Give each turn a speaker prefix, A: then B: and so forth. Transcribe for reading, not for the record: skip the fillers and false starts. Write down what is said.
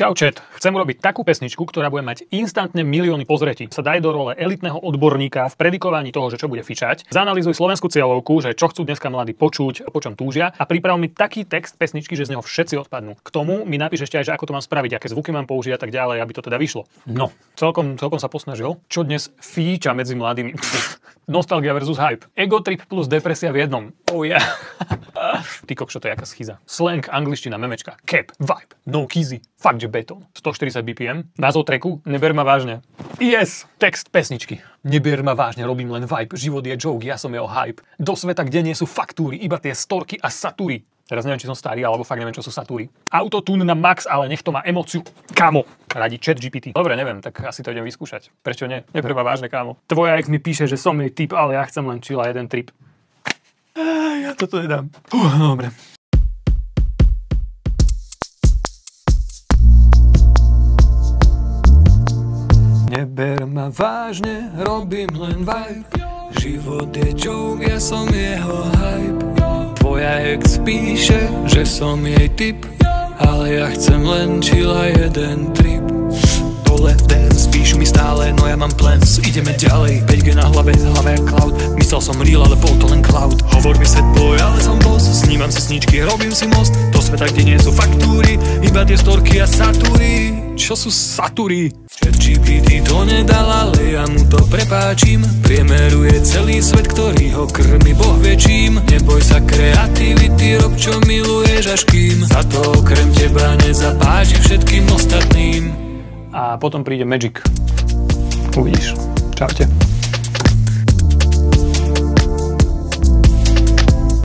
A: Čau chat, chcem urobiť takú pesničku, ktorá bude mať instantne milióny pozretí. Sa daj do role elitného odborníka v predikovaní toho, že čo bude fičať. Zanalýzuj slovenskú cieľovku, že čo chcú dneska mladí počuť, po čom túžia a priprav mi taký text pesničky, že z neho všetci odpadnú. K tomu mi napíš ešte aj, že ako to mám spraviť, aké zvuky mám použiť a tak ďalej, aby to teda vyšlo. No, celkom sa posnažil. Čo dnes fíča medzi mladými? Nostalgia versus hype. Ego trip plus depresia v jednom. Oh yeah. Ty kokšo, to je jaká schiza. Slang, angličtina, memečka, cap, vibe, no kizzy, fuck že betón. 140 BPM. Názov tracku, neber ma vážne. Yes! Text pesničky. Neber ma vážne, robím len vibe. Život je joke, ja som jeho hype. Do sveta, kde nie sú faktúry, iba tie storky a satúry. Teraz neviem, či som starý, alebo fakt neviem, čo sú satúry. Autotune na max, ale nech to má emóciu. Kámo, radi ChatGPT. Dobre, neviem, tak asi to idem vyskúšať. Prečo nie? Neber ma vážne, kámo. Tvoja ex mi píše, že som jej typ, ale ja chcem len chill a jeden trip. Ja toto nedám. Dobre.
B: Neber ma vážne, robím len vibe. Život je joke, ja som jeho hype. Tvoja ex píše, že som jej typ, ale ja chcem len chill a jeden trip. Dole dance, píšu mi stále, no ja mám plans. Ideme ďalej, 5G na hlave cloud. Myslel som real, ale bol to len cloud. Hovor mi set boy, ale som boss. Snívam si sníčky, robím si most. Do sveta, kde nie sú faktúry, iba tie storky a satúry.
A: Čo sú satúry?
B: ChatGPT to nedal, ale ja mu to prepáčim. Priemeruje celý svet, ktorý ho krmi Boh vie čím. Neboj sa kreativity, rob čo miluješ až kým sa to okrem teba nezapáči všetkým ostatným.
A: A potom príde Magic. Uvidíš. Čaute.